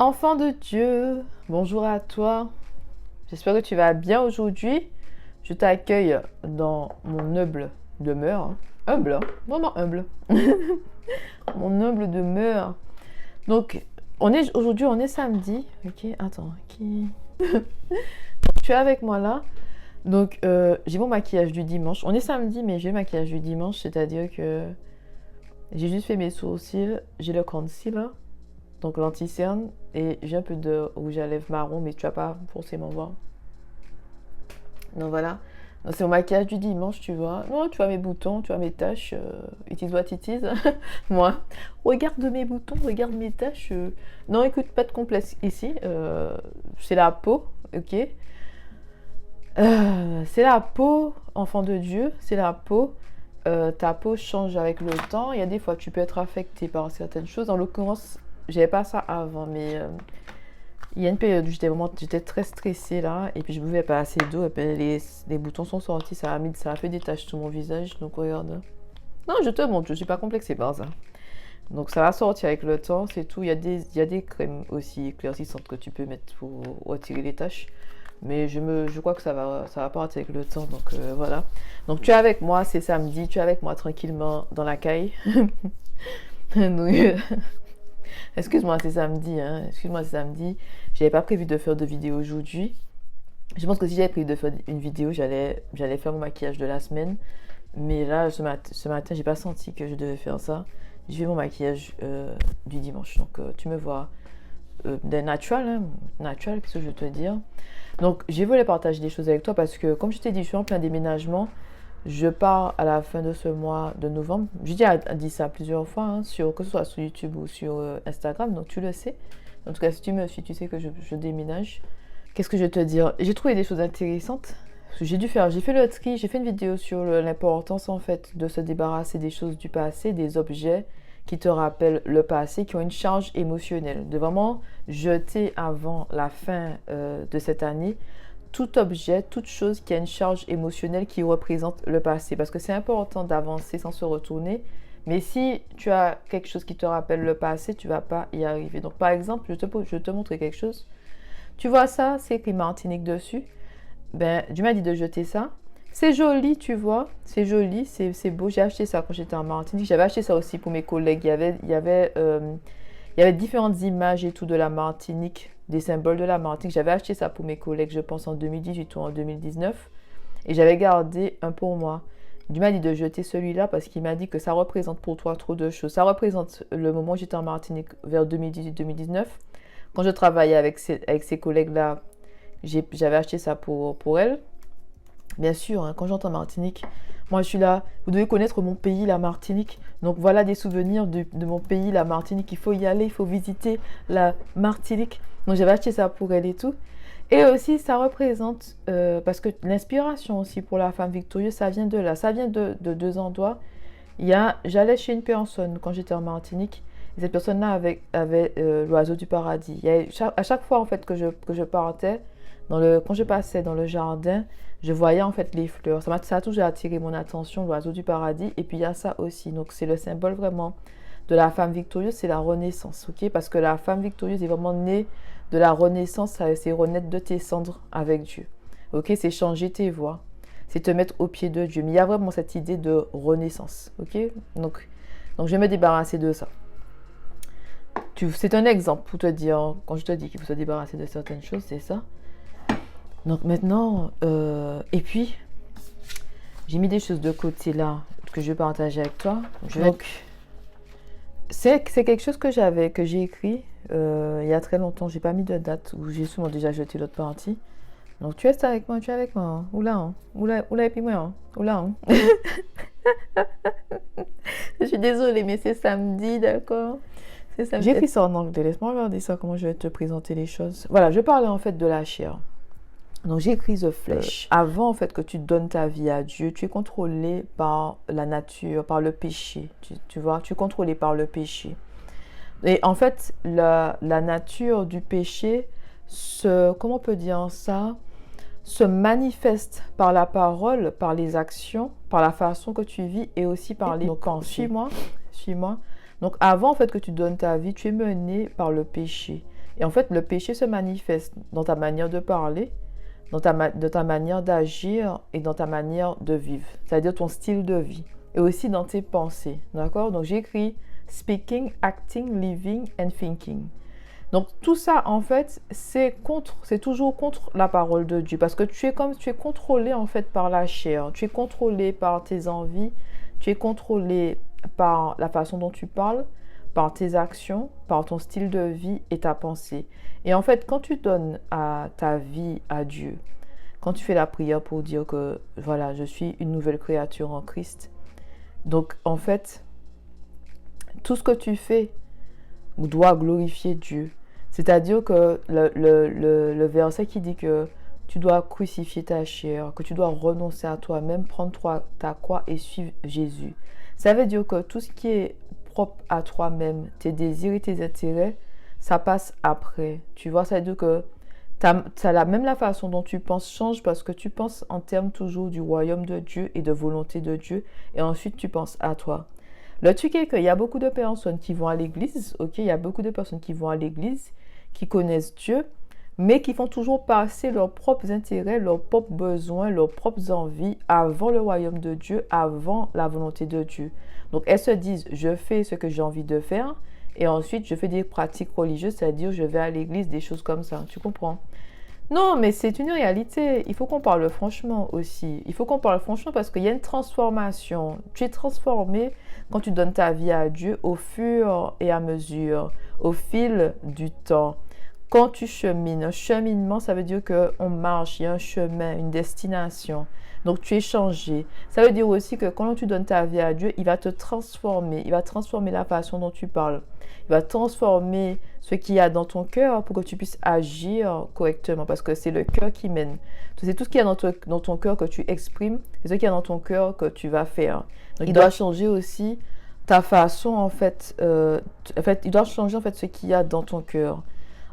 Enfant de Dieu, bonjour à toi. J'espère que tu vas bien aujourd'hui. Je t'accueille dans mon humble demeure. Humble, hein, vraiment humble. Mon humble demeure. Donc, aujourd'hui, on est samedi. Ok, attends. Tu es avec moi là. Donc, j'ai mon maquillage du dimanche. On est samedi, mais j'ai le maquillage du dimanche, c'est-à-dire que j'ai juste fait mes sourcils, j'ai le concealer, donc l'anti-cerne, et j'ai un peu de rouge à lèvres marron, mais tu vas pas forcément voir. Donc voilà. Donc, c'est mon maquillage du dimanche, tu vois. Non, tu vois mes boutons, tu vois mes taches. It is what it is. Moi, regarde mes boutons, regarde mes taches. Non, écoute, pas de complexe ici. C'est la peau, ok. C'est la peau, enfant de Dieu, c'est la peau. Ta peau change avec le temps. Il y a des fois, tu peux être affecté par certaines choses. En l'occurrence, j'avais pas ça avant, mais il y a une période où j'étais très stressée là, et puis je buvais pas assez d'eau, et puis les boutons sont sortis, ça a fait des taches sur mon visage, donc regarde. Non, je te montre, je suis pas complexée par ça. Donc ça va sortir avec le temps, c'est tout. Il y a des crèmes aussi éclaircissantes que tu peux mettre pour retirer les taches. Mais je crois que ça va partir avec le temps, donc voilà. Donc tu es avec moi, c'est samedi, tu es avec moi tranquillement dans la caille. Donc, excuse-moi, c'est samedi, hein. Excuse-moi, c'est samedi. J'avais pas prévu de faire de vidéo aujourd'hui. Je pense que si j'avais prévu de faire une vidéo, j'allais faire mon maquillage de la semaine. Mais là, ce matin, j'ai pas senti que je devais faire ça. J'ai fait mon maquillage du dimanche. Donc, tu me vois de naturel, hein, naturel, qu'est-ce que je veux te dire. Donc, j'ai voulu partager des choses avec toi parce que, comme je t'ai dit, je suis en plein déménagement. Je pars à la fin de ce mois de novembre. J'ai déjà dit ça plusieurs fois, hein, que ce soit sur YouTube ou sur Instagram, donc tu le sais. En tout cas, si tu me suis, tu sais que je déménage. Qu'est-ce que je vais te dire? J'ai trouvé des choses intéressantes. J'ai fait le tri, j'ai fait une vidéo sur l'importance en fait de se débarrasser des choses du passé, des objets qui te rappellent le passé, qui ont une charge émotionnelle. De vraiment jeter avant la fin de cette année tout objet, toute chose qui a une charge émotionnelle qui représente le passé. Parce que c'est important d'avancer sans se retourner. Mais si tu as quelque chose qui te rappelle le passé, tu ne vas pas y arriver. Donc par exemple, je vais te montrer quelque chose. Tu vois ça, c'est écrit Martinique dessus. Ben, tu m'as dit de jeter ça. C'est joli, tu vois. C'est joli, c'est beau. J'ai acheté ça quand j'étais en Martinique. J'avais acheté ça aussi pour mes collègues. Il y avait différentes images et tout de la Martinique, des symboles de la Martinique. J'avais acheté ça pour mes collègues, je pense en 2018 ou en 2019. Et j'avais gardé un pour moi. Il m'a dit de jeter celui-là parce qu'il m'a dit que ça représente pour toi trop de choses. Ça représente le moment où j'étais en Martinique vers 2018-2019. Quand je travaillais avec ces collègues-là, j'avais acheté ça pour elle. Bien sûr, hein, quand j'entends Martinique, moi je suis là, vous devez connaître mon pays, la Martinique. Donc voilà des souvenirs de mon pays, la Martinique. Il faut y aller, il faut visiter la Martinique. Donc j'avais acheté ça pour elle et tout. Et aussi, ça représente, parce que l'inspiration aussi pour la femme victorieuse, ça vient de là. Ça vient de deux endroits. J'allais chez une personne quand j'étais en Martinique. Et cette personne-là avait l'oiseau du paradis. À chaque fois en fait que je partais, quand je passais dans le jardin, je voyais en fait les fleurs. Ça a toujours attiré mon attention, l'oiseau du paradis. Et puis il y a ça aussi. Donc c'est le symbole vraiment de la femme victorieuse, c'est la renaissance, ok? Parce que la femme victorieuse est vraiment née de la renaissance, c'est renaître de tes cendres avec Dieu. Ok? C'est changer tes voies, c'est te mettre au pied de Dieu. Mais il y a vraiment cette idée de renaissance, ok? Donc je vais me débarrasser de ça. C'est un exemple pour te dire, quand je te dis qu'il faut se débarrasser de certaines choses, c'est ça. Donc maintenant, et puis, j'ai mis des choses de côté là que je vais partager avec toi. Donc, c'est quelque chose que j'ai écrit il y a très longtemps. J'ai pas mis de date ou j'ai souvent déjà jeté l'autre partie. Donc tu es avec moi, tu es avec moi. Hein. Oula, hein. Oula et puis moi. Hein. Oula. Hein. Je suis désolée, mais c'est samedi, d'accord. C'est samedi. J'ai écrit ça en anglais. Laisse-moi regarder ça, comment je vais te présenter les choses. Voilà, je parlais en fait de la chair. Donc j'ai écrit The Flesh. Avant en fait que tu donnes ta vie à Dieu, tu es contrôlé par la nature, par le péché. Tu vois, tu es contrôlé par le péché. Et en fait, la nature du péché comment on peut dire ça, se manifeste par la parole, par les actions, par la façon que tu vis et aussi par les pensées. Suis-moi. Donc avant en fait que tu donnes ta vie, tu es mené par le péché. Et en fait, le péché se manifeste dans ta manière de parler, dans ta manière d'agir et dans ta manière de vivre, c'est-à-dire ton style de vie. Et aussi dans tes pensées, d'accord? Donc, j'ai écrit speaking, acting, living and thinking. Donc, tout ça, en fait, c'est toujours contre la parole de Dieu. Parce que tu es contrôlé, en fait, par la chair. Tu es contrôlé par tes envies. Tu es contrôlé par la façon dont tu parles, par tes actions, par ton style de vie et ta pensée. Et en fait, quand tu donnes ta vie à Dieu, quand tu fais la prière pour dire que, voilà, je suis une nouvelle créature en Christ, donc, en fait, tout ce que tu fais doit glorifier Dieu. C'est-à-dire que le verset qui dit que tu dois crucifier ta chair, que tu dois renoncer à toi-même, prendre ta croix et suivre Jésus. Ça veut dire que tout ce qui est propre à toi-même, tes désirs et tes intérêts, ça passe après. Tu vois, ça veut dire que même la façon dont tu penses change parce que tu penses en termes toujours du royaume de Dieu et de volonté de Dieu et ensuite tu penses à toi. Le truc est qu'il y a beaucoup de personnes qui vont à l'église, ok, il y a beaucoup de personnes qui vont à l'église, qui connaissent Dieu, mais qui font toujours passer leurs propres intérêts, leurs propres besoins, leurs propres envies avant le royaume de Dieu, avant la volonté de Dieu. Donc elles se disent, je fais ce que j'ai envie de faire, et ensuite je fais des pratiques religieuses, c'est-à-dire je vais à l'église, des choses comme ça, tu comprends? Non, mais c'est une réalité. Il faut qu'on parle franchement aussi. Il faut qu'on parle franchement parce qu'il y a une transformation. Tu es transformé quand tu donnes ta vie à Dieu au fur et à mesure, au fil du temps. Quand tu chemines, un cheminement, ça veut dire qu'on marche, il y a un chemin, une destination. Donc tu es changé. Ça veut dire aussi que quand tu donnes ta vie à Dieu, il va te transformer. Il va transformer la façon dont tu parles. Il va transformer ce qu'il y a dans ton cœur pour que tu puisses agir correctement. Parce que c'est le cœur qui mène. C'est tout ce qu'il y a dans ton cœur que tu exprimes. C'est ce qu'il y a dans ton cœur que tu vas faire. Donc il doit changer aussi ta façon, en fait, il doit changer en fait ce qu'il y a dans ton cœur.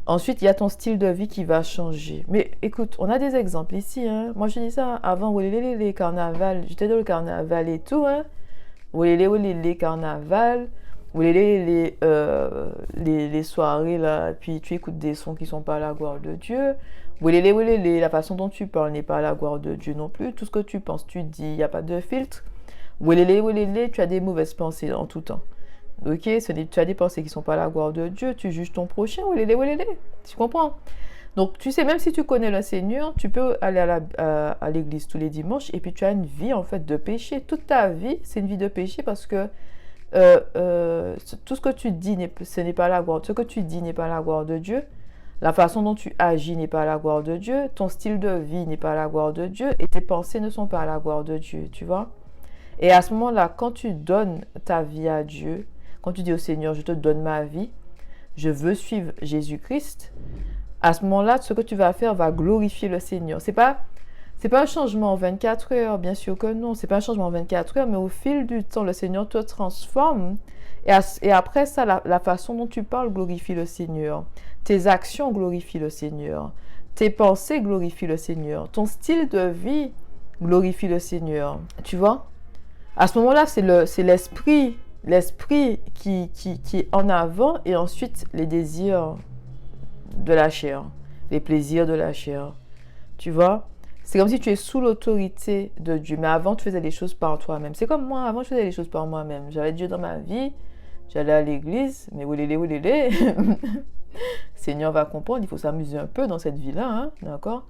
Ensuite, il y a ton style de vie qui va changer. Mais écoute, on a des exemples ici. Hein. Moi, je dis ça avant, les carnaval. J'étais dans le carnaval et tout. Hein. Les carnaval. Les soirées, là. Puis tu écoutes des sons qui ne sont pas à la gloire de Dieu. La façon dont tu parles n'est pas à la gloire de Dieu non plus. Tout ce que tu penses, tu dis, il n'y a pas de filtre. Tu as des mauvaises pensées en tout temps. Ok, tu as des pensées qui ne sont pas à la gloire de Dieu, tu juges ton prochain, tu comprends? Donc, tu sais, même si tu connais le Seigneur, tu peux aller à l'église tous les dimanches et puis tu as une vie, en fait, de péché. Toute ta vie, c'est une vie de péché parce que tout ce que tu dis, ce que tu dis n'est pas à la gloire de Dieu. La façon dont tu agis n'est pas à la gloire de Dieu. Ton style de vie n'est pas à la gloire de Dieu et tes pensées ne sont pas à la gloire de Dieu, tu vois? Et à ce moment-là, quand tu donnes ta vie à Dieu, quand tu dis au Seigneur, je te donne ma vie, je veux suivre Jésus-Christ, à ce moment-là, ce que tu vas faire va glorifier le Seigneur. C'est pas un changement en 24 heures, bien sûr que non. C'est pas un changement en 24 heures, mais au fil du temps, le Seigneur te transforme. Et après ça, la façon dont tu parles glorifie le Seigneur. Tes actions glorifient le Seigneur. Tes pensées glorifient le Seigneur. Ton style de vie glorifie le Seigneur. Tu vois? À ce moment-là, c'est l'esprit qui est en avant et ensuite les désirs de la chair, les plaisirs de la chair. Tu vois? C'est comme si tu es sous l'autorité de Dieu. Mais avant, tu faisais les choses par toi-même. C'est comme moi, avant, je faisais les choses par moi-même. J'avais Dieu dans ma vie, j'allais à l'église, mais oulélé. Seigneur va comprendre, il faut s'amuser un peu dans cette vie-là, hein, d'accord?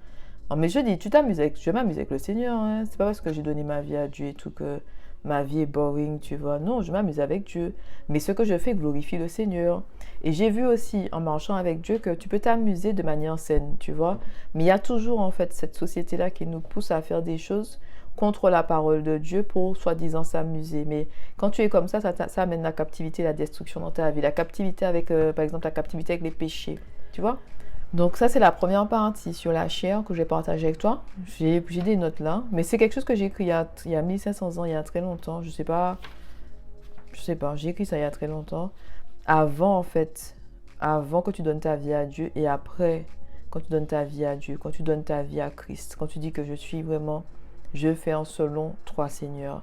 Non, mais je dis, je m'amuse avec le Seigneur, hein. C'est pas parce que j'ai donné ma vie à Dieu et tout que ma vie est boring, tu vois. Non, je m'amuse avec Dieu. Mais ce que je fais glorifie le Seigneur. Et j'ai vu aussi, en marchant avec Dieu, que tu peux t'amuser de manière saine, tu vois. Mais il y a toujours, en fait, cette société-là qui nous pousse à faire des choses contre la parole de Dieu pour, soi-disant, s'amuser. Mais quand tu es comme ça amène la captivité, la destruction dans ta vie. La captivité avec, par exemple, la captivité avec les péchés, tu vois. Donc ça, c'est la première partie sur la chair que je vais partager avec toi. J'ai des notes là, mais c'est quelque chose que j'ai écrit il y a 1500 ans, il y a très longtemps. Je sais pas, j'ai écrit ça il y a très longtemps. Avant, en fait, avant que tu donnes ta vie à Dieu et après, quand tu donnes ta vie à Dieu, quand tu donnes ta vie à Christ, quand tu dis que je fais en selon trois seigneurs.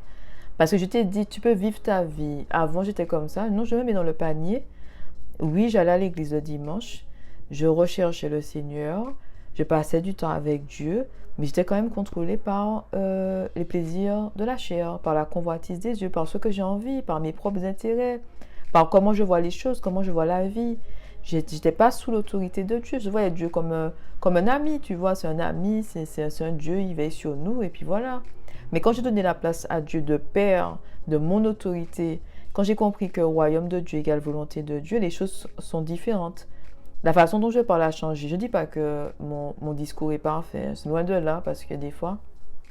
Parce que je t'ai dit, tu peux vivre ta vie. Avant, j'étais comme ça. Non, je me mets dans le panier. Oui, j'allais à l'église le dimanche. je recherchais le Seigneur, je passais du temps avec Dieu, mais j'étais quand même contrôlée par les plaisirs de la chair, par la convoitise des yeux, par ce que j'ai envie, par mes propres intérêts, par comment je vois les choses, comment je vois la vie. J'étais pas sous l'autorité de Dieu. Je voyais Dieu comme un ami, tu vois. C'est un ami, c'est un Dieu, il veille sur nous, et puis voilà. Mais quand j'ai donné la place à Dieu de Père, de mon autorité, quand j'ai compris que royaume de Dieu égale volonté de Dieu, les choses sont différentes. La façon dont je parle a changé. Je ne dis pas que mon discours est parfait. C'est loin de là, parce que des fois,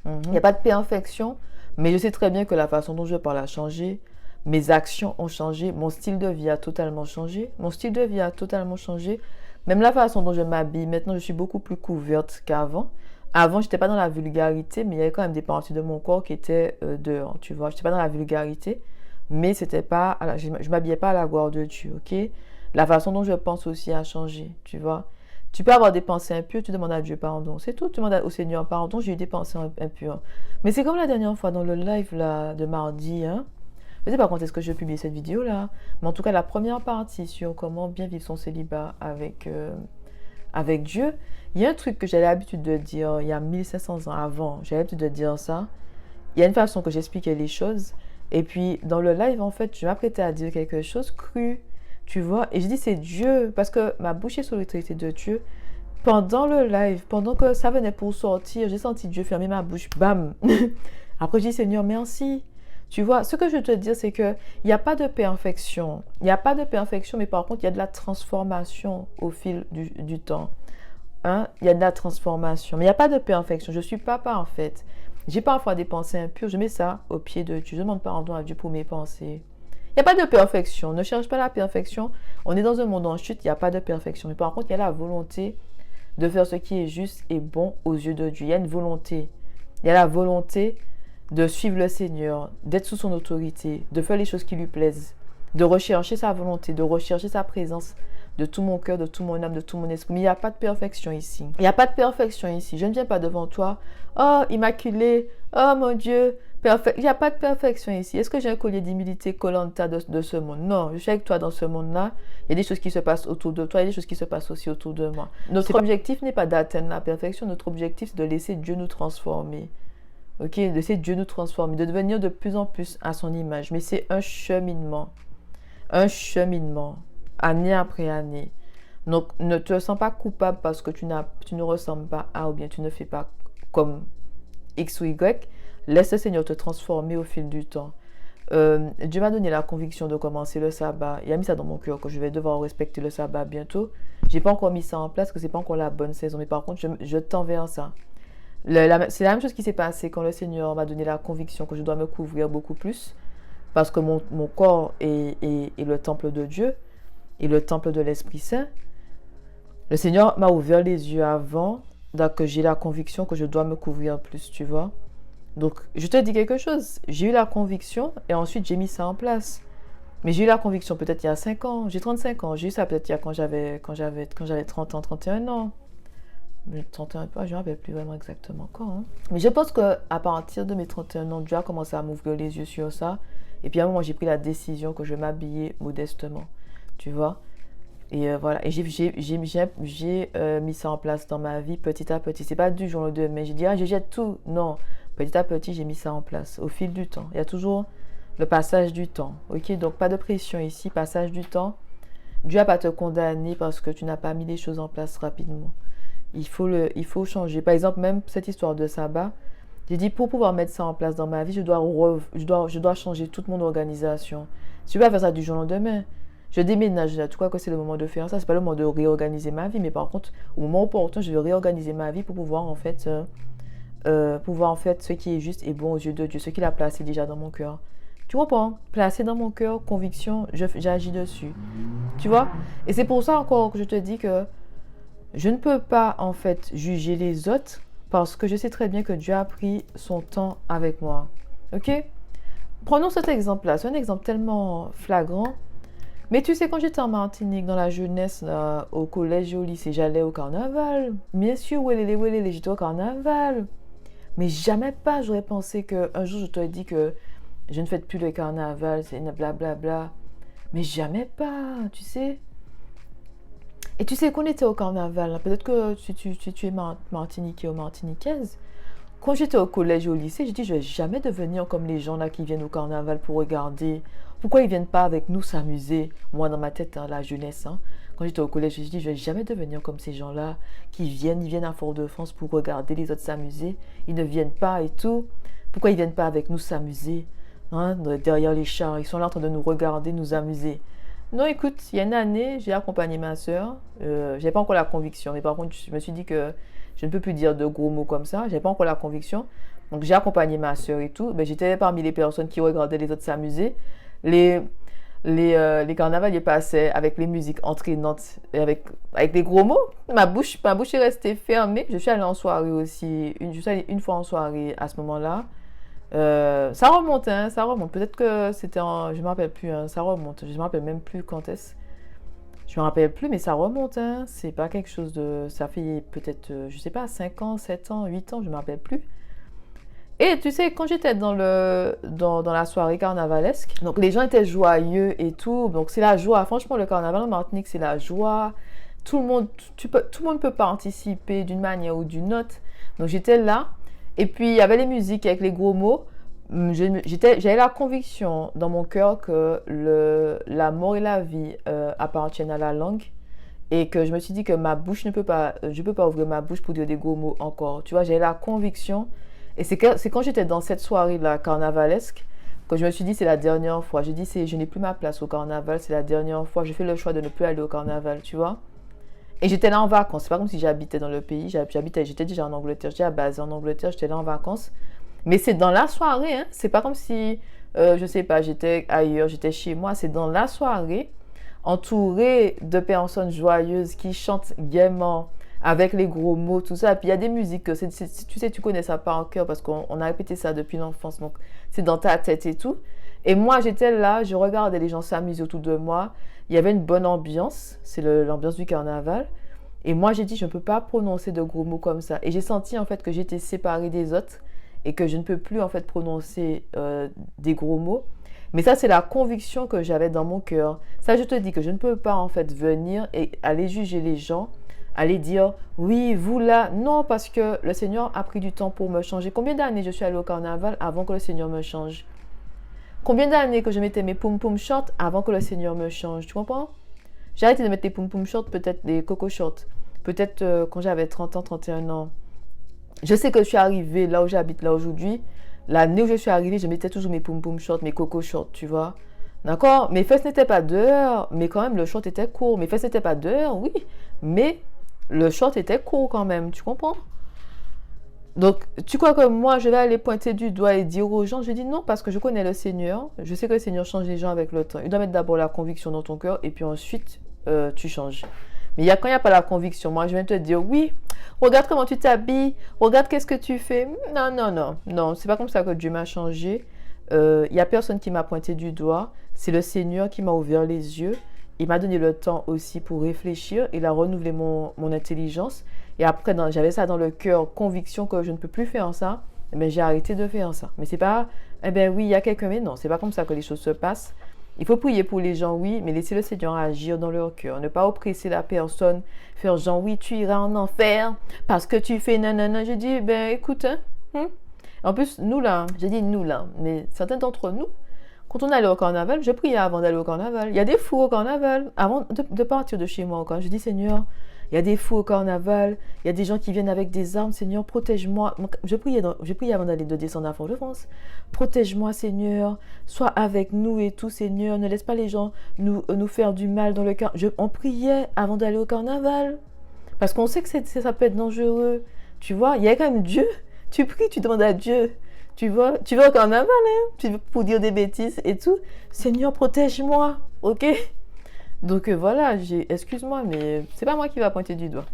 il n'y a pas de perfection. Mais je sais très bien que la façon dont je parle a changé. Mes actions ont changé. Mon style de vie a totalement changé. Mon style de vie a totalement changé. Même la façon dont je m'habille. Maintenant, je suis beaucoup plus couverte qu'avant. Avant, je n'étais pas dans la vulgarité, mais il y avait quand même des parties de mon corps qui étaient dehors, tu vois. Je n'étais pas dans la vulgarité, mais c'était pas, je ne m'habillais pas à la gloire de Dieu, ok? La façon dont je pense aussi a changé, tu vois. Tu peux avoir des pensées impures, tu demandes à Dieu pardon, c'est tout. Tu demandes au Seigneur pardon, j'ai eu des pensées impures. Mais c'est comme la dernière fois dans le live là, de mardi, hein. Je ne sais pas quand est-ce que je publie cette vidéo là, mais en tout cas la première partie sur comment bien vivre son célibat avec Dieu, il y a un truc que j'avais l'habitude de dire il y a 1500 ans avant, j'avais l'habitude de dire ça. Il y a une façon que j'expliquais les choses. Et puis, dans le live, en fait, je m'apprêtais à dire quelque chose cru, tu vois. Et je dis, c'est Dieu, parce que ma bouche est sous l'autorité de Dieu. Pendant le live, pendant que ça venait pour sortir, j'ai senti Dieu fermer ma bouche, bam. Après, je dis, Seigneur, merci. Tu vois, ce que je veux te dire, c'est qu'il n'y a pas de perfection. Il n'y a pas de perfection, mais par contre, il y a de la transformation au fil du temps. Hein? Il y a de la transformation, mais il n'y a pas de perfection. Je ne suis pas parfaite. J'ai parfois des pensées impures, je mets ça au pied de Dieu. Je demande pardon à Dieu pour mes pensées. Il n'y a pas de perfection. Ne cherche pas la perfection. On est dans un monde en chute, il n'y a pas de perfection. Mais par contre, il y a la volonté de faire ce qui est juste et bon aux yeux de Dieu. Il y a une volonté. Il y a la volonté de suivre le Seigneur, d'être sous son autorité, de faire les choses qui lui plaisent, de rechercher sa volonté, de rechercher sa présence de tout mon cœur, de tout mon âme, de tout mon esprit. Mais il n'y a pas de perfection ici. Il n'y a pas de perfection ici. Je ne viens pas devant toi. Oh, immaculé. Oh, mon Dieu. Parfait. Il n'y a pas de perfection ici. Est-ce que j'ai un collier d'humilité Koh-Lanta de ce monde? Non, je suis avec toi dans ce monde-là. Il y a des choses qui se passent autour de toi. Il y a des choses qui se passent aussi autour de moi. Notre objectif n'est pas d'atteindre la perfection. Notre objectif, c'est de laisser Dieu nous transformer. Ok? De laisser Dieu nous transformer. De devenir de plus en plus à son image. Mais c'est un cheminement. Un cheminement. Année après année. Donc, ne te sens pas coupable parce que tu ne ressembles pas à ou bien tu ne fais pas comme X ou Y. Laisse le Seigneur te transformer au fil du temps. Dieu m'a donné la conviction de commencer le sabbat. Il a mis ça dans mon cœur que je vais devoir respecter le sabbat bientôt. Je n'ai pas encore mis ça en place, que ce n'est pas encore la bonne saison. Mais par contre, je tends vers ça. C'est la même chose qui s'est passé quand le Seigneur m'a donné la conviction que je dois me couvrir beaucoup plus. Parce que mon corps est le temple de Dieu. Et le temple de l'Esprit Saint. Le Seigneur m'a ouvert les yeux avant que j'ai la conviction que je dois me couvrir plus, tu vois. Donc, je te dis quelque chose. J'ai eu la conviction et ensuite j'ai mis ça en place. Mais j'ai eu la conviction peut-être il y a 5 ans. J'ai 35 ans. J'ai eu ça peut-être il y a quand j'avais 30 ans, 31 ans. Mais 31 ans, je ne me rappelle plus vraiment exactement quand. Hein. Mais je pense qu'à partir de mes 31 ans, Dieu a commencé à m'ouvrir les yeux sur ça. Et puis à un moment, j'ai pris la décision que je vais m'habiller modestement. Tu vois, et voilà, et j'ai mis ça en place dans ma vie petit à petit. C'est pas du jour au lendemain, j'ai dit ah je jette tout, non, petit à petit j'ai mis ça en place au fil du temps. Il y a toujours le passage du temps, ok, donc pas de pression ici, passage du temps. Dieu va pas te condamner parce que tu n'as pas mis les choses en place rapidement. Il faut changer. Par exemple, même cette histoire de sabbat, j'ai dit pour pouvoir mettre ça en place dans ma vie, je dois changer toute mon organisation. Si je ne vais pas faire ça du jour au lendemain. Je déménage là, tu crois que c'est le moment de faire ça, c'est pas le moment de réorganiser ma vie, mais par contre, au moment opportun, je vais réorganiser ma vie pour pouvoir en fait ce qui est juste et bon aux yeux de Dieu, ce qu'il a placé déjà dans mon cœur. Tu comprends? Placé dans mon cœur, conviction, j'agis dessus. Tu vois? Et c'est pour ça encore que je te dis que je ne peux pas en fait juger les autres parce que je sais très bien que Dieu a pris son temps avec moi. Ok? Prenons cet exemple-là, c'est un exemple tellement flagrant. Mais tu sais, quand j'étais en Martinique, dans la jeunesse, là, au collège et au lycée, j'allais au carnaval. Bien sûr, ouélélé, j'étais au carnaval. Mais jamais pas, j'aurais pensé qu'un jour, je t'aurais dit que je ne fête plus le carnaval, c'est une blablabla. Mais jamais pas, tu sais. Et tu sais qu'on était au carnaval, hein. Peut-être que si tu es martiniquais ou martiniquaise. Quand j'étais au collège et au lycée, j'ai dit, je vais jamais devenir comme les gens là qui viennent au carnaval pour regarder. Pourquoi ils viennent pas avec nous s'amuser? Moi, dans ma tête, hein, la jeunesse, hein. Quand j'étais au collège, j'ai dit, je vais jamais devenir comme ces gens-là qui viennent, ils viennent à Fort-de-France pour regarder les autres s'amuser. Ils ne viennent pas et tout. Pourquoi ils viennent pas avec nous s'amuser? Hein, derrière les chars, ils sont là en train de nous regarder, nous amuser. Non, écoute, il y a une année, j'ai accompagné ma soeur. J'ai pas encore la conviction, mais par contre, je me suis dit que je ne peux plus dire de gros mots comme ça. J'ai pas encore la conviction. Donc, j'ai accompagné ma soeur et tout. Ben, j'étais parmi les personnes qui regardaient les autres s'amuser. Les, les carnavaliers passaient avec les musiques entraînantes et avec des gros mots. Ma bouche est restée fermée. Je suis allée en soirée aussi. Je suis allée une fois en soirée à ce moment-là. Ça remonte, hein, ça remonte. Peut-être que c'était en... Je me rappelle plus, hein, ça remonte. Je me rappelle même plus quand est-ce. Je me rappelle plus, mais ça remonte, hein. C'est pas quelque chose de... Ça fait peut-être, je sais pas, 5 ans, 7 ans, 8 ans, je me rappelle plus. Et tu sais, quand j'étais dans la soirée carnavalesque, donc les gens étaient joyeux et tout. Donc c'est la joie. Franchement, le carnaval en Martinique, c'est la joie. Tout le monde peut participer d'une manière ou d'une autre. Donc j'étais là. Et puis il y avait les musiques avec les gros mots. J'avais la conviction dans mon cœur que la mort et la vie appartiennent à la langue. Et que je me suis dit que ma bouche ne peut pas, je ne peux pas ouvrir ma bouche pour dire des gros mots encore. Tu vois, j'avais la conviction. Et c'est quand j'étais dans cette soirée-là carnavalesque que je me suis dit c'est la dernière fois. J'ai dit je n'ai plus ma place au carnaval, c'est la dernière fois. J'ai fait le choix de ne plus aller au carnaval, tu vois. Et j'étais là en vacances. C'est pas comme si j'habitais dans le pays. J'étais déjà en Angleterre. J'étais basée en Angleterre. J'étais là en vacances. Mais c'est dans la soirée. Hein. C'est pas comme si, je sais pas, j'étais ailleurs, j'étais chez moi. C'est dans la soirée, entourée de personnes joyeuses qui chantent gaiement, avec les gros mots, tout ça. Et puis il y a des musiques que tu sais, tu connais ça par cœur parce qu'on a répété ça depuis l'enfance. Donc c'est dans ta tête et tout. Et moi, j'étais là, je regardais les gens s'amuser autour de moi. Il y avait une bonne ambiance, c'est l'ambiance du carnaval. Et moi, j'ai dit, je ne peux pas prononcer de gros mots comme ça. Et j'ai senti en fait que j'étais séparée des autres et que je ne peux plus en fait prononcer des gros mots. Mais ça, c'est la conviction que j'avais dans mon cœur. Ça, je te dis que je ne peux pas en fait venir et aller juger les gens, aller dire, oui, vous là. Non, parce que le Seigneur a pris du temps pour me changer. Combien d'années je suis allée au carnaval avant que le Seigneur me change? Combien d'années que je mettais mes poum-poum shorts avant que le Seigneur me change, tu comprends? J'ai arrêté de mettre des poum-poum shorts, peut-être des coco shorts, peut-être quand j'avais 30 ans, 31 ans. Je sais que je suis arrivée là où j'habite là aujourd'hui. L'année où je suis arrivée, je mettais toujours mes poum-poum shorts, mes coco shorts, tu vois. D'accord? Mes fesses n'étaient pas dehors, mais quand même le short était court. Mes fesses n'étaient pas dehors, oui, mais le short était court quand même, tu comprends? Donc, tu crois que moi, je vais aller pointer du doigt et dire aux gens, je dis non, parce que je connais le Seigneur. Je sais que le Seigneur change les gens avec le temps. Il doit mettre d'abord la conviction dans ton cœur et puis ensuite, tu changes. Mais quand il n'y a pas la conviction, moi, je viens te dire, oui, regarde comment tu t'habilles, regarde qu'est-ce que tu fais. Non, non, non, non, c'est pas comme ça que Dieu m'a changé. Il n'y a personne qui m'a pointé du doigt. C'est le Seigneur qui m'a ouvert les yeux. Il m'a donné le temps aussi pour réfléchir. Il a renouvelé mon intelligence. Et après, j'avais ça dans le cœur, conviction que je ne peux plus faire ça. Mais j'ai arrêté de faire ça. Mais c'est pas, eh bien oui, il y a quelqu'un, mais non, c'est pas comme ça que les choses se passent. Il faut prier pour les gens, oui, mais laisser le Seigneur agir dans leur cœur. Ne pas oppresser la personne, faire genre, oui, tu iras en enfer parce que tu fais nanana. Je dis, ben écoute, hein. En plus, nous là, j'ai dit nous là, mais certains d'entre nous, quand on allait au carnaval, je priais avant d'aller au carnaval. Il y a des fous au carnaval. Avant de partir de chez moi, quand je dis Seigneur, il y a des fous au carnaval, il y a des gens qui viennent avec des armes. Seigneur, protège-moi. Je priais avant de descendre à Fort-de-France. Protège-moi, Seigneur. Sois avec nous et tout, Seigneur. Ne laisse pas les gens nous faire du mal dans le cœur. On priait avant d'aller au carnaval. Parce qu'on sait que ça peut être dangereux. Tu vois, il y a quand même Dieu. Tu pries, tu demandes à Dieu. Tu vois, tu vas au carnaval, hein? Tu veux pour dire des bêtises et tout. Seigneur, protège-moi, ok? Donc voilà, excuse-moi, mais c'est pas moi qui va pointer du doigt.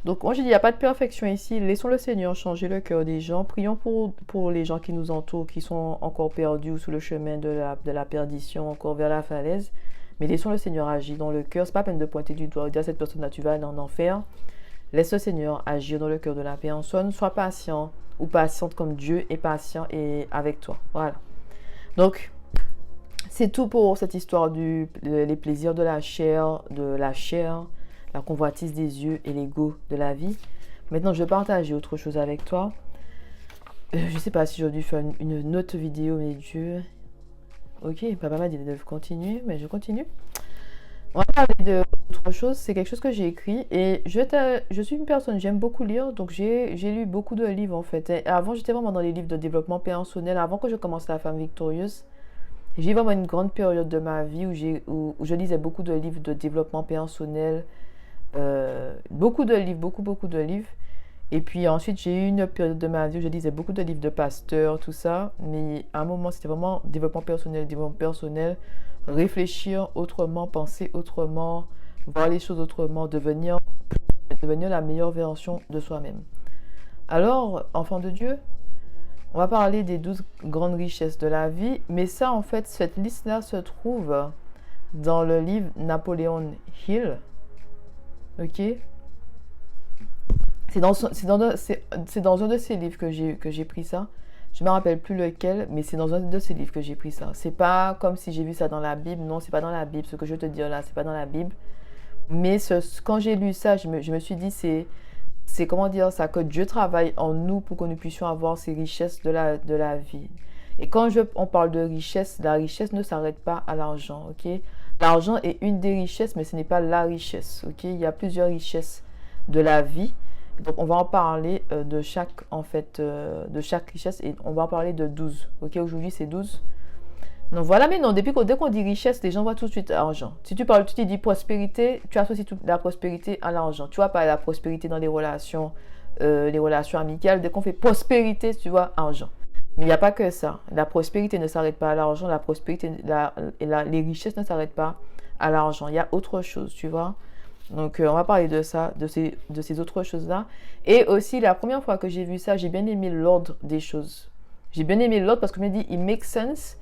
Donc moi je dis, il n'y a pas de perfection ici. Laissons le Seigneur changer le cœur des gens. Prions pour les gens qui nous entourent, qui sont encore perdus ou sous le chemin de la perdition, encore vers la falaise. Mais laissons le Seigneur agir dans le cœur. C'est pas la peine de pointer du doigt, dire à cette personne-là, tu vas aller en enfer. Laisse le Seigneur agir dans le cœur de la personne. Sois patient ou patiente comme Dieu est patient et avec toi. Voilà. Donc, c'est tout pour cette histoire des plaisirs de la chair, la convoitise des yeux et l'ego de la vie. Maintenant, je vais partager autre chose avec toi. Je sais pas si j'aurais dû faire une autre vidéo, mais Dieu. Ok, papa m'a dit de continuer, mais je continue. On va parler d'autre chose. C'est quelque chose que j'ai écrit et je suis une personne, j'aime beaucoup lire, donc j'ai lu beaucoup de livres en fait. Et avant, j'étais vraiment dans les livres de développement personnel. Avant que je commence La Femme Victorieuse, j'ai vraiment une grande période de ma vie où je lisais beaucoup de livres de développement personnel, beaucoup de livres, beaucoup de livres. Et puis ensuite, j'ai eu une période de ma vie où je lisais beaucoup de livres de pasteurs, tout ça. Mais à un moment, c'était vraiment développement personnel, réfléchir autrement, penser autrement, voir les choses autrement, devenir la meilleure version de soi-même. Alors, enfant de Dieu, on va parler des 12 grandes richesses de la vie. Mais ça, en fait, cette liste-là se trouve dans le livre Napoleon Hill. Ok? C'est dans un de ces livres que j'ai pris ça. Je ne me rappelle plus lequel, mais c'est dans un de ces livres que j'ai pris ça. C'est pas comme si j'ai vu ça dans la Bible. Non, c'est pas dans la Bible. Ce que je te dis là, c'est pas dans la Bible. Mais quand j'ai lu ça, je me suis dit, c'est comment dire ça, que Dieu travaille en nous pour que nous puissions avoir ces richesses de la vie. Et quand on parle de richesse, la richesse ne s'arrête pas à l'argent, ok? L'argent est une des richesses, mais ce n'est pas la richesse, ok? Il y a plusieurs richesses de la vie. Donc, on va en parler de chaque richesse et on va en parler de 12. Ok, aujourd'hui, c'est 12. Donc, voilà, mais non, dès qu'on dit richesse, les gens voient tout de suite argent. Si tu dis prospérité, tu associes toute la prospérité à l'argent. Tu vois pas la prospérité dans les relations amicales. Dès qu'on fait prospérité, tu vois argent. Mais il n'y a pas que ça. La prospérité ne s'arrête pas à l'argent. La prospérité, les richesses ne s'arrêtent pas à l'argent. Il y a autre chose, tu vois. Donc, on va parler de ça, de ces autres choses-là. Et aussi, la première fois que j'ai vu ça, j'ai bien aimé l'ordre des choses. J'ai bien aimé l'ordre parce que je me dis, it makes sense,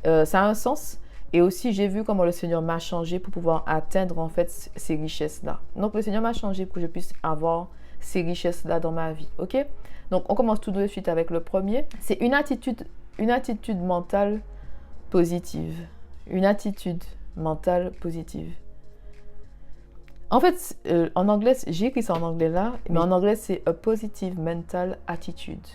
ça a un sens. Et aussi, j'ai vu comment le Seigneur m'a changé pour pouvoir atteindre, en fait, ces richesses-là. Donc, le Seigneur m'a changé pour que je puisse avoir ces richesses-là dans ma vie, ok? Donc, on commence tout de suite avec le premier. C'est une attitude mentale positive. Une attitude mentale positive. En fait, en anglais, j'ai écrit ça en anglais là, mais en anglais, c'est a positive mental attitude.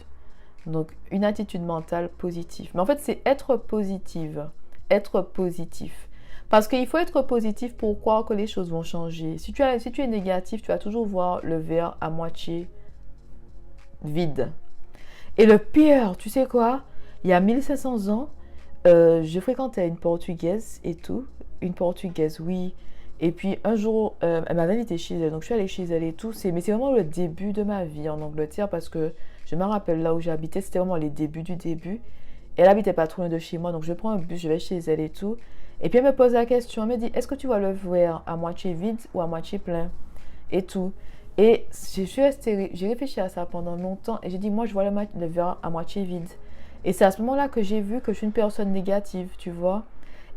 Donc, une attitude mentale positive. Mais en fait, c'est être positive. Être positif. Parce qu'il faut être positif pour croire que les choses vont changer. Si tu es négatif, tu vas toujours voir le verre à moitié vide. Et le pire, tu sais quoi? Il y a 1500 ans, je fréquentais une Portugaise et tout. Une Portugaise, oui. Et puis un jour, elle m'avait invité chez elle, donc je suis allée chez elle et tout. Mais c'est vraiment le début de ma vie en Angleterre parce que je me rappelle là où j'habitais, c'était vraiment les débuts du début. Elle habitait pas trop loin de chez moi, donc je prends un bus, je vais chez elle et tout. Et puis elle me pose la question, elle me dit, est-ce que tu vois le verre à moitié vide ou à moitié plein? Et tout. Et j'ai réfléchi à ça pendant longtemps et j'ai dit, moi je vois le verre à moitié vide. Et c'est à ce moment-là que j'ai vu que je suis une personne négative, tu vois.